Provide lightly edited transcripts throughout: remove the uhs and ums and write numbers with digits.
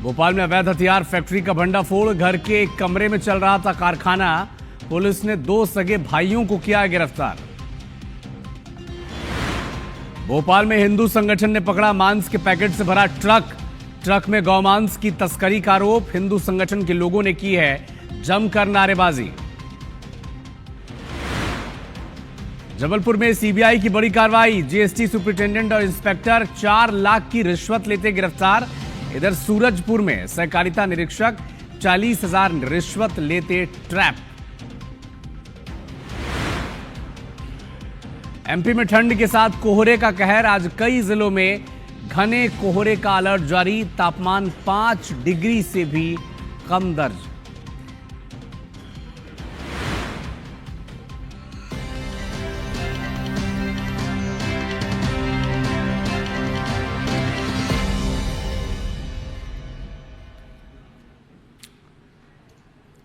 भोपाल में अवैध हथियार फैक्ट्री का भंडाफोड़। घर के एक कमरे में चल रहा था कारखाना। पुलिस ने 2 सगे भाइयों को किया गिरफ्तार। भोपाल में हिंदू संगठन ने पकड़ा मांस के पैकेट से भरा ट्रक। ट्रक में गौमांस की तस्करी का आरोप। हिंदू संगठन के लोगों ने की है जमकर नारेबाजी। जबलपुर में सीबीआई की बड़ी कार्रवाई। जीएसटी सुपरिटेंडेंट और इंस्पेक्टर 4 लाख की रिश्वत लेते गिरफ्तार। इधर सूरजपुर में सहकारिता निरीक्षक 40,000 रिश्वत लेते ट्रैप। एमपी में ठंड के साथ कोहरे का कहर। आज कई जिलों में घने कोहरे का अलर्ट जारी। तापमान 5 डिग्री से भी कम दर्ज।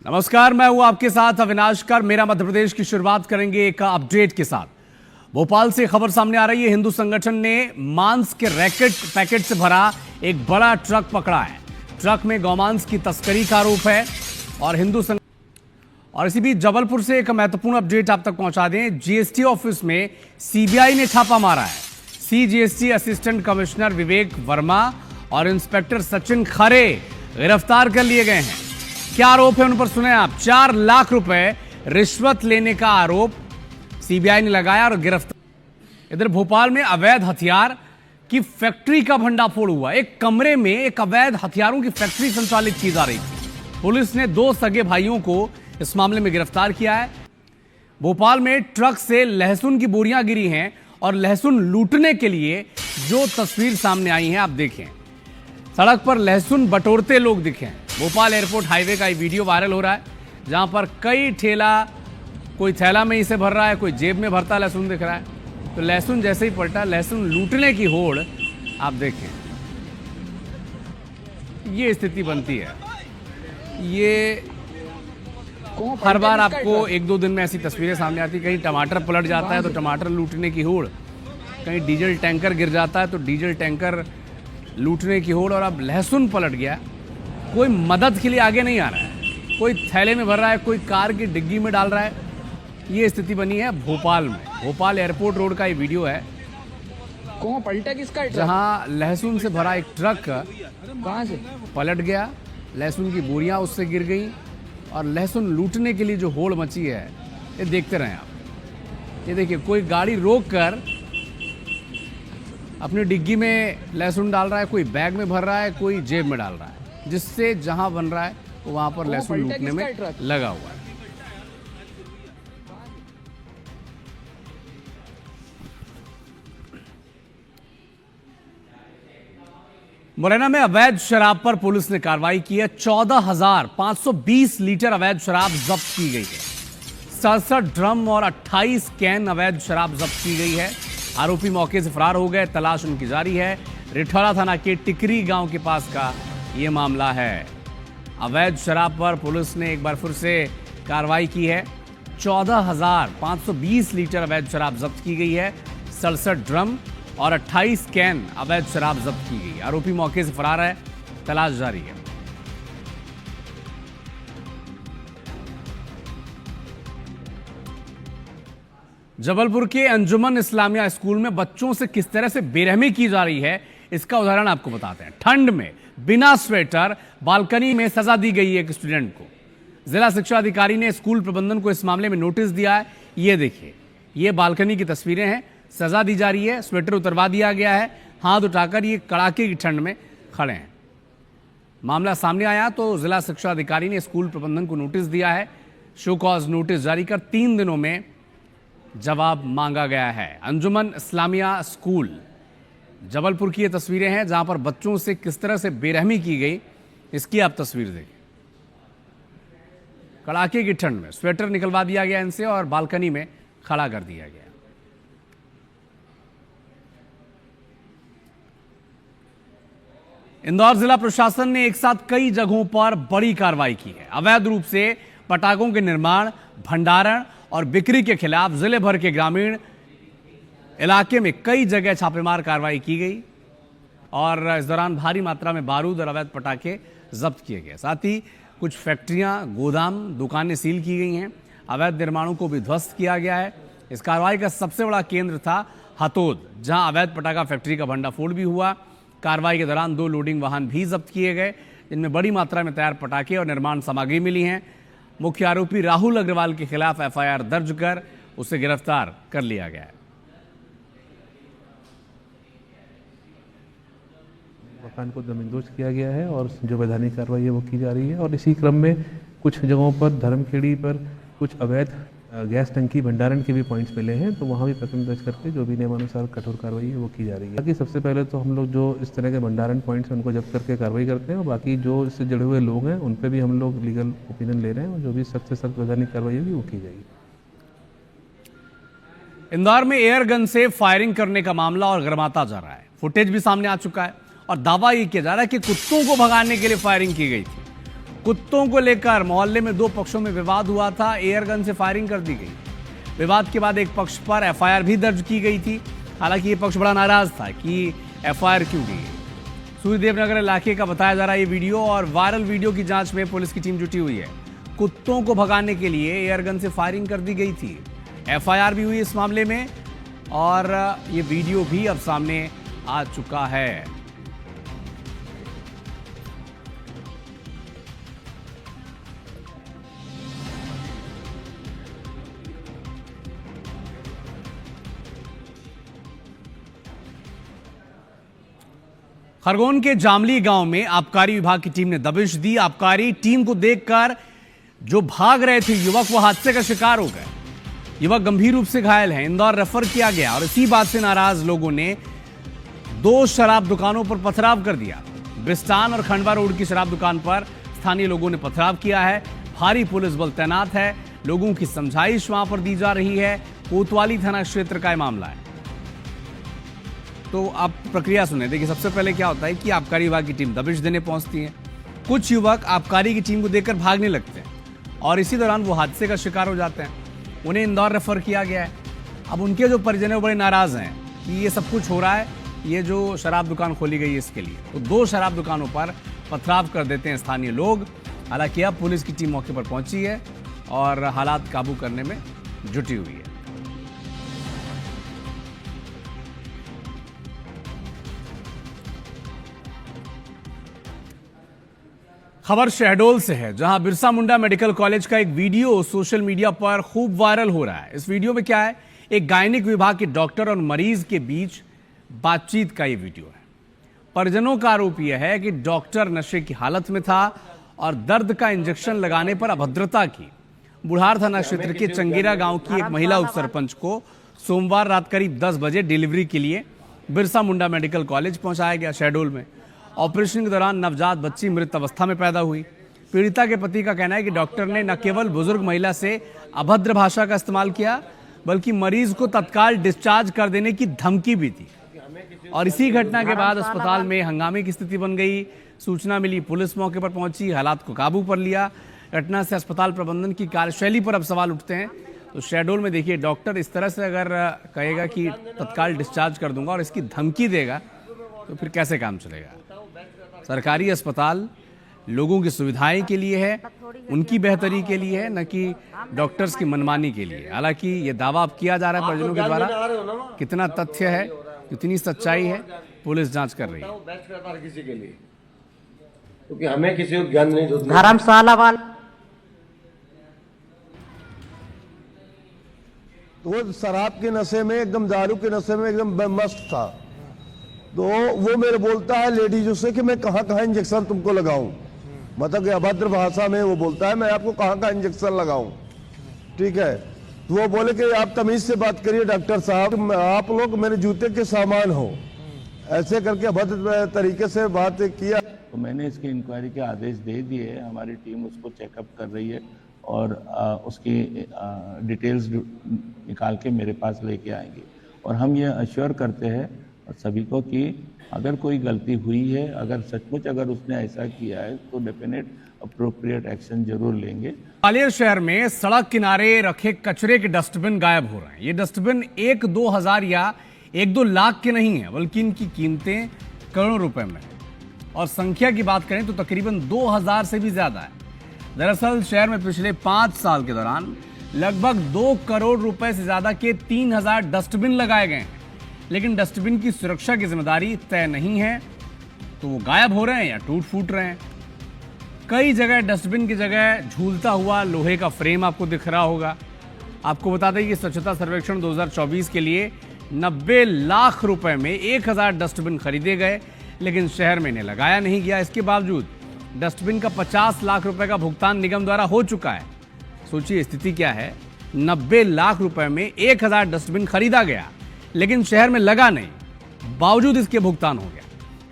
नमस्कार, मैं हूं आपके साथ अविनाश कर। मेरा मध्य प्रदेश की शुरुआत करेंगे एक अपडेट के साथ। भोपाल से खबर सामने आ रही है। हिंदू संगठन ने मांस के पैकेट से भरा एक बड़ा ट्रक पकड़ा है। ट्रक में गौमांस की तस्करी का आरोप है। और इसी बीच जबलपुर से एक महत्वपूर्ण अपडेट आप तक पहुंचा दें। जीएसटी ऑफिस में सीबीआई ने छापा मारा है। सीजीएसटी असिस्टेंट कमिश्नर विवेक वर्मा और इंस्पेक्टर सचिन खरे गिरफ्तार कर लिए गए हैं। क्या आरोप है उन पर सुने आप। 4 लाख रुपए रिश्वत लेने का आरोप सीबीआई ने लगाया और गिरफ्तार। इधर भोपाल में अवैध हथियार की फैक्ट्री का भंडाफोड़ हुआ। एक कमरे में एक अवैध हथियारों की फैक्ट्री संचालित की जा रही थी। पुलिस ने 2 सगे भाइयों को इस मामले में गिरफ्तार किया है। भोपाल में ट्रक से लहसुन की बोरियां गिरी हैं और लहसुन लूटने के लिए जो तस्वीर सामने आई है आप देखें। सड़क पर लहसुन बटोरते लोग दिखे हैं। भोपाल एयरपोर्ट हाईवे का ये वीडियो वायरल हो रहा है, जहां पर कई ठेला, कोई थैला में इसे भर रहा है, कोई जेब में भरता लहसुन दिख रहा है। तो लहसुन जैसे ही पलटा, लहसुन लूटने की होड़ आप देखें। ये स्थिति बनती है। ये हर बार आपको 1-2 दिन में ऐसी तस्वीरें सामने आती। कहीं टमाटर पलट जाता है तो टमाटर लूटने की होड़, कहीं डीजल टैंकर गिर जाता है तो डीजल टैंकर लूटने की होड़, और अब लहसुन पलट गया। कोई मदद के लिए आगे नहीं आ रहा है। कोई थैले में भर रहा है, कोई कार की डिग्गी में डाल रहा है। ये स्थिति बनी है भोपाल में। भोपाल एयरपोर्ट रोड का ये वीडियो है, कौन पलटा किसका, जहां लहसुन से भरा एक ट्रक कहां से पलट गया। लहसुन की बोरियां उससे गिर गई और लहसुन लूटने के लिए जो होड़ मची है, ये देखते रहें आप। ये देखिए, कोई गाड़ी रोक कर अपनी डिग्गी में लहसुन डाल रहा है, कोई बैग में भर रहा है, कोई जेब में डाल रहा है, जिससे जहां बन रहा है तो वहां पर लहसुन लूटने में लगा हुआ है। मुरैना में अवैध शराब पर पुलिस ने कार्रवाई की है। 14,520 लीटर अवैध शराब जब्त की गई है। 67 ड्रम और 28 कैन अवैध शराब जब्त की गई है। आरोपी मौके से फरार हो गए। तलाश उनकी जारी है। रिठौरा थाना के टिकरी गांव के पास का यह मामला है। अवैध शराब पर पुलिस ने एक बार फिर से कार्रवाई की है। 14,520 लीटर अवैध शराब जब्त की गई है। 67 ड्रम और 28 कैन अवैध शराब जब्त की गई। आरोपी मौके से फरार है। तलाश जारी है। जबलपुर के अंजुमन इस्लामिया स्कूल में बच्चों से किस तरह से बेरहमी की जा रही है, इसका उदाहरण आपको बताते हैं। ठंड में बिना स्वेटर बालकनी में सजा दी गई है एक स्टूडेंट को। जिला शिक्षा अधिकारी ने स्कूल प्रबंधन को इस मामले में नोटिस दिया है। ये देखिए, ये बालकनी की तस्वीरें हैं। सजा दी जा रही है। स्वेटर उतरवा दिया गया है। हाथ उठाकर ये कड़ाके की ठंड में खड़े हैं। मामला सामने आया तो जिला शिक्षा अधिकारी ने स्कूल प्रबंधन को नोटिस दिया है। शो कॉज नोटिस जारी कर 3 दिनों में जवाब मांगा गया है। अंजुमन इस्लामिया स्कूल जबलपुर की ये तस्वीरें हैं, जहां पर बच्चों से किस तरह से बेरहमी की गई, इसकी आप तस्वीर देखिए। कड़ाके की ठंड में स्वेटर निकलवा दिया गया इनसे और बालकनी में खड़ा कर दिया गया। इंदौर जिला प्रशासन ने एक साथ कई जगहों पर बड़ी कार्रवाई की है। अवैध रूप से पटाखों के निर्माण, भंडारण और बिक्री के खिलाफ जिले भर के ग्रामीण इलाके में कई जगह छापेमार कार्रवाई की गई। और इस दौरान भारी मात्रा में बारूद और अवैध पटाखे जब्त किए गए। साथ ही कुछ फैक्ट्रियां, गोदाम, दुकानें सील की गई हैं। अवैध निर्माणों को भी ध्वस्त किया गया है। इस कार्रवाई का सबसे बड़ा केंद्र था हतोद, जहां अवैध पटाखा फैक्ट्री का भंडाफोड़ भी हुआ। कार्रवाई के दौरान 2 लोडिंग वाहन भी जब्त किए गए, जिनमें बड़ी मात्रा में तैयार पटाखे और निर्माण सामग्री मिली हैं। मुख्य आरोपी राहुल अग्रवाल के खिलाफ एफआईआर दर्ज कर उसे गिरफ्तार कर लिया गया है। मकान को जमींदोज किया गया है और जो वैधानिक कार्रवाई है वो की जा रही है। और इसी क्रम में कुछ जगहों पर धर्मखेड़ी पर कुछ अवैध गैस टंकी भंडारण के भी पॉइंट्स मिले हैं, तो वहाँ भी प्रकरण दर्ज करके जो भी नियमानुसार कठोर कार्रवाई है वो की जा रही है। बाकी सबसे पहले तो हम लोग जो इस तरह के भंडारण पॉइंट्स हैं उनको जब्त करके कार्रवाई करते हैं, और बाकी जो इससे जुड़े हुए लोग हैं उन पर भी हम लोग लीगल ओपिनियन ले रहे हैं, और जो भी सख्त से सख्त वैधानिक कार्रवाई होगी वो की जाएगी। इंदौर में एयर गन से फायरिंग करने का मामला और गर्माता जा रहा है। फुटेज भी सामने आ चुका है और दावा ये किया जा रहा है कि कुत्तों को भगाने के लिए फायरिंग की गई थी। कुत्तों को लेकर मोहल्ले में 2 पक्षों में विवाद हुआ था, एयर गन से फायरिंग कर दी गई। विवाद के बाद एक पक्ष पर एफआईआर भी दर्ज की गई थी। हालांकि ये पक्ष बड़ा नाराज था कि एफआईआर क्यों की गई। सूर्यदेव नगर इलाके का बताया जा रहा है ये वीडियो, और वायरल वीडियो की जांच में पुलिस की टीम जुटी हुई है। कुत्तों को भगाने के लिए एयर गन से फायरिंग कर दी गई थी। एफआईआर भी हुई इस मामले में, और ये वीडियो भी अब सामने आ चुका है। खरगोन के जामली गांव में आबकारी विभाग की टीम ने दबिश दी। आबकारी टीम को देखकर जो भाग रहे थे युवक, वो हादसे का शिकार हो गए। युवक गंभीर रूप से घायल हैं, इंदौर रेफर किया गया। और इसी बात से नाराज लोगों ने 2 शराब दुकानों पर पथराव कर दिया। ब्रिस्टान और खंडवा रोड की शराब दुकान पर स्थानीय लोगों ने पथराव किया है। भारी पुलिस बल तैनात है। लोगों की समझाइश वहां पर दी जा रही है। कोतवाली थाना क्षेत्र का यह मामला है। तो आप प्रक्रिया सुने। देखिए, सबसे पहले क्या होता है कि आबकारी विभाग की टीम दबिश देने पहुंचती है। कुछ युवक आबकारी की टीम को देखकर भागने लगते हैं, और इसी दौरान वो हादसे का शिकार हो जाते हैं। उन्हें इंदौर रेफर किया गया है। अब उनके जो परिजन हैं वो बड़े नाराज हैं कि ये सब कुछ हो रहा है, ये जो शराब दुकान खोली गई है इसके लिए। तो 2 शराब दुकानों पर पथराव कर देते हैं स्थानीय लोग। हालांकि अब पुलिस की टीम मौके पर पहुंची है और हालात काबू करने में जुटी हुई है। खबर शहडोल से है, जहां बिरसा मुंडा मेडिकल कॉलेज का एक वीडियो सोशल मीडिया पर खूब वायरल हो रहा है। इस वीडियो में क्या है, एक गायनिक विभाग के डॉक्टर और मरीज के बीच बातचीत का ये वीडियो है। परिजनों का आरोप यह है कि डॉक्टर नशे की हालत में था और दर्द का इंजेक्शन लगाने पर अभद्रता की। बुढ़ार थाना क्षेत्र के चंगेरा गांव की एक महिला उप सरपंच को सोमवार रात करीब 10 बजे डिलीवरी के लिए बिरसा मुंडा मेडिकल कॉलेज पहुंचाया गया शहडोल में। ऑपरेशन के दौरान नवजात बच्ची मृत अवस्था में पैदा हुई। पीड़िता के पति का कहना है कि डॉक्टर ने न केवल बुजुर्ग महिला से अभद्र भाषा का इस्तेमाल किया, बल्कि मरीज को तत्काल डिस्चार्ज कर देने की धमकी भी दी। और इसी घटना के बाद अस्पताल में हंगामे की स्थिति बन गई। सूचना मिली, पुलिस मौके पर पहुंची, हालात को काबू पर लिया। घटना से अस्पताल प्रबंधन की कार्यशैली पर अब सवाल उठते हैं। तो शहडोल में देखिए, डॉक्टर इस तरह से अगर कहेगा कि तत्काल डिस्चार्ज कर दूंगा और इसकी धमकी देगा, तो फिर कैसे काम चलेगा। सरकारी अस्पताल लोगों की सुविधाएं के लिए है, उनकी बेहतरी के लिए है, न कि डॉक्टर्स की मनमानी के लिए। हालांकि ये दावा अब किया जा रहा है परिजनों के द्वारा, कितना तथ्य है, कितनी सच्चाई है, पुलिस जांच कर रही है। किसी के लिए, क्योंकि हमें किसी को ज्ञान नहीं होता। धर्मशाला वाला वो शराब के नशे में, एकदम दारू के नशे में एकदम मस्त था। तो वो मेरे बोलता है लेडीजों से कि मैं कहाँ कहाँ इंजेक्शन तुमको लगाऊं, मतलब कि अभद्र भाषा में वो बोलता है मैं आपको कहाँ कहाँ इंजेक्शन लगाऊं। ठीक है, तो वो बोले कि आप तमीज से बात करिए डॉक्टर साहब, आप लोग मेरे जूते के सामान हो, ऐसे करके अभद्र तरीके से बात किया। तो मैंने इसकी इंक्वायरी के आदेश दे दिए। हमारी टीम उसको चेकअप कर रही है और उसकी डिटेल्स निकाल के मेरे पास लेके आएंगे। और हम ये अश्योर करते हैं सभी को कि अगर कोई गलती हुई है, अगर सचमुच अगर उसने ऐसा किया है, तो डेफिनेट अप्रोप्रिएट एक्शन जरूर लेंगे। ग्वालियर शहर में सड़क किनारे रखे कचरे के डस्टबिन गायब हो रहे हैं। ये डस्टबिन 1-2 हजार या 1-2 लाख के नहीं है, बल्कि इनकी कीमतें करोड़ रुपए में, और संख्या की बात करें तो तकरीबन 2000 से भी ज्यादा है। दरअसल शहर में पिछले 5 साल के दौरान लगभग 2 करोड़ रुपए से ज्यादा के 3000 डस्टबिन लगाए गए हैं, लेकिन डस्टबिन की सुरक्षा की जिम्मेदारी तय नहीं है, तो वो गायब हो रहे हैं या टूट फूट रहे हैं। कई जगह डस्टबिन की जगह झूलता हुआ लोहे का फ्रेम आपको दिख रहा होगा। आपको बता दें कि स्वच्छता सर्वेक्षण 2024 के लिए 90 लाख रुपए में 1000 डस्टबिन खरीदे गए, लेकिन शहर में इन्हें लगाया नहीं गया। इसके बावजूद डस्टबिन का 50 लाख रुपए का भुगतान निगम द्वारा हो चुका है। सोचिए स्थिति क्या है, 90 लाख रुपए में 1000 डस्टबिन खरीदा गया, लेकिन शहर में लगा नहीं, बावजूद इसके भुगतान हो गया।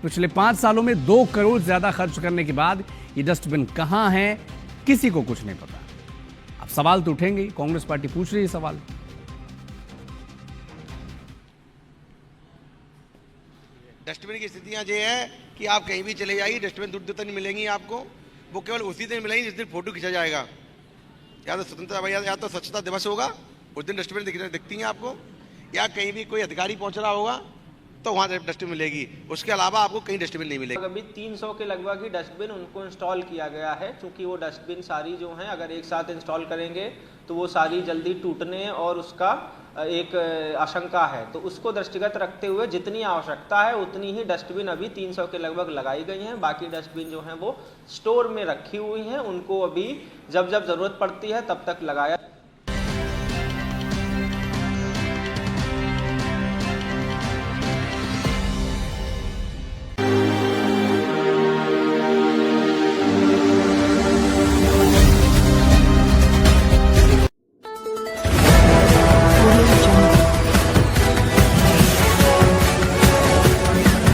पिछले 5 सालों में 2 करोड़ ज्यादा खर्च करने के बाद ये डस्टबिन कहां है, किसी को कुछ नहीं पता। अब सवाल तो उठेंगे ही, कांग्रेस पार्टी पूछ रही है सवाल। डस्टबिन की स्थितियां ये है कि आप कहीं भी चले जाइए, डस्टबिन दूर दूर तक नहीं मिलेंगी आपको। वो केवल उसी दिन मिलेंगी जिस दिन फोटो खींचा जाएगा, या तो स्वतंत्रता या तो स्वच्छता दिवस होगा, उस दिन डस्टबिन दिखती हैं आपको, या कहीं भी कोई अधिकारी पहुंच रहा होगा तो वहाँ डस्टबिन मिलेगी। उसके अलावा आपको कहीं डस्टबिन नहीं मिलेगी। अभी 300 के लगभग ही डस्टबिन उनको इंस्टॉल किया गया है, क्योंकि वो डस्टबिन सारी जो हैं अगर एक साथ इंस्टॉल करेंगे तो वो सारी जल्दी टूटने और उसका एक आशंका है। तो उसको दृष्टिगत रखते हुए जितनी आवश्यकता है उतनी ही डस्टबिन अभी 300 के लगभग लगाई गई हैं। बाकी डस्टबिन जो हैं वो स्टोर में रखी हुई हैं, उनको अभी जब जब ज़रूरत पड़ती है तब तक लगाया।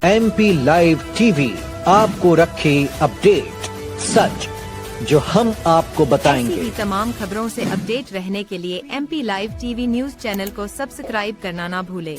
MP लाइव टीवी आपको रखे अपडेट, सच जो हम आपको बताएंगे। ऐसी ही तमाम खबरों से अपडेट रहने के लिए MP live TV news channel को सब्सक्राइब करना ना भूले।